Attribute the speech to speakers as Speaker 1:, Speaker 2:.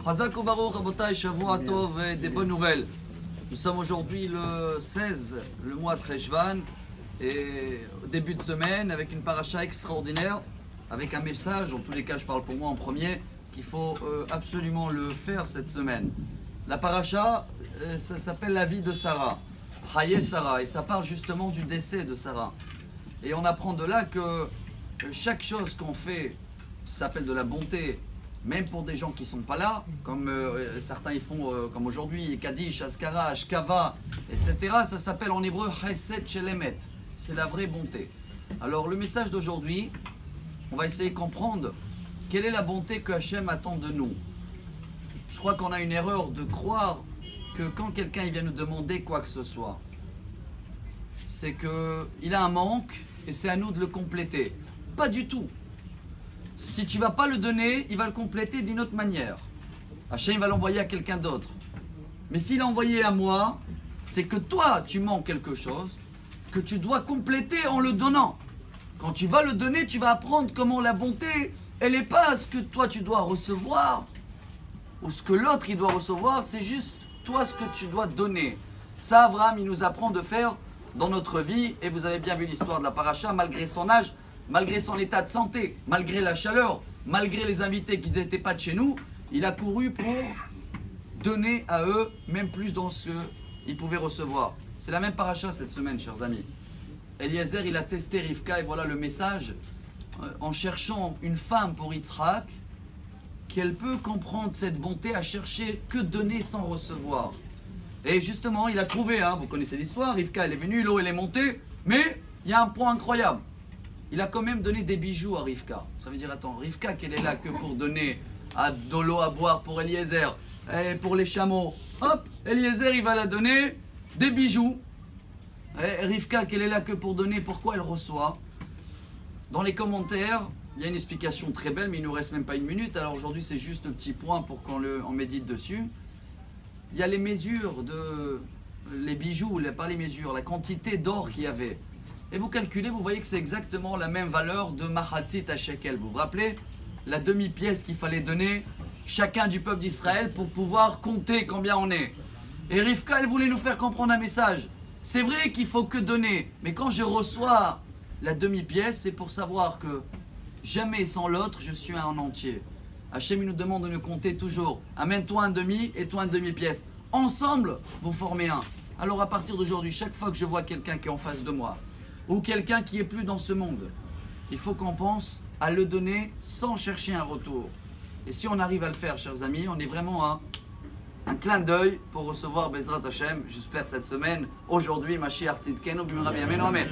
Speaker 1: Chazak u'baruch, Rabotai, Shavua Tov, des bonnes nouvelles. Nous sommes aujourd'hui le 16, le mois de Cheshvan, et au début de semaine, avec une paracha extraordinaire, avec un message, en tous les cas je parle pour moi en premier, qu'il faut absolument le faire cette semaine. La paracha, ça s'appelle la vie de Sarah, Haye Sarah, et ça parle justement du décès de Sarah. Et on apprend de là que chaque chose qu'on fait, ça s'appelle de la bonté, même pour des gens qui ne sont pas là, comme certains ils font comme aujourd'hui, Kaddish, Askara, Ashkava, etc. Ça s'appelle en hébreu Chesed Shelemet, c'est la vraie bonté. Alors le message d'aujourd'hui, on va essayer de comprendre quelle est la bonté que Hachem attend de nous. Je crois qu'on a une erreur de croire que quand quelqu'un vient nous demander quoi que ce soit, c'est qu'il a un manque et c'est à nous de le compléter. Pas du tout. Si tu ne vas pas le donner, il va le compléter d'une autre manière. Hachem va l'envoyer à quelqu'un d'autre. Mais s'il l'a envoyé à moi, c'est que toi, tu manques quelque chose, que tu dois compléter en le donnant. Quand tu vas le donner, tu vas apprendre comment la bonté, elle n'est pas ce que toi tu dois recevoir, ou ce que l'autre il doit recevoir, c'est juste toi ce que tu dois donner. Ça, Abraham, il nous apprend de faire dans notre vie, et vous avez bien vu l'histoire de la paracha, malgré son âge, malgré son état de santé, malgré la chaleur, malgré les invités qui n'étaient pas de chez nous, il a couru pour donner à eux, même plus dans ce qu'ils pouvaient recevoir. C'est la même paracha cette semaine, chers amis. Eliezer, il a testé Rivka, et voilà le message, en cherchant une femme pour Yitzhak, qu'elle peut comprendre cette bonté à chercher que donner sans recevoir. Et justement, il a trouvé, vous connaissez l'histoire, Rivka, elle est venue, l'eau, elle est montée, mais il y a un point incroyable. Il a quand même donné des bijoux à Rivka. Ça veut dire, attends, Rivka, qu'elle est là que pour donner de l'eau à boire pour Eliezer, et pour les chameaux. Hop, Eliezer, il va la donner des bijoux. Et Rivka, qu'elle est là que pour donner, pourquoi elle reçoit? Dans les commentaires, il y a une explication très belle, mais il ne nous reste même pas une minute. Alors aujourd'hui, c'est juste un petit point pour qu'on médite dessus. Il y a les mesures les bijoux, pas les mesures, la quantité d'or qu'il y avait. Et vous calculez, vous voyez que c'est exactement la même valeur de Mahatzit à Shekel. Vous vous rappelez la demi-pièce qu'il fallait donner chacun du peuple d'Israël pour pouvoir compter combien on est. Et Rivka, elle voulait nous faire comprendre un message. C'est vrai qu'il faut que donner, mais quand je reçois la demi-pièce, c'est pour savoir que jamais sans l'autre, je suis un entier. Hachem nous demande de nous compter toujours. Amène-toi un demi et toi une demi-pièce. Ensemble, vous formez un. Alors à partir d'aujourd'hui, chaque fois que je vois quelqu'un qui est en face de moi, ou quelqu'un qui est plus dans ce monde, il faut qu'on pense à le donner sans chercher un retour. Et si on arrive à le faire, chers amis, on est vraiment un clin d'œil pour recevoir Bezrat Hashem, j'espère cette semaine, aujourd'hui, Mashiach Tzidkenu, Bimra B'Yameinu, Amen.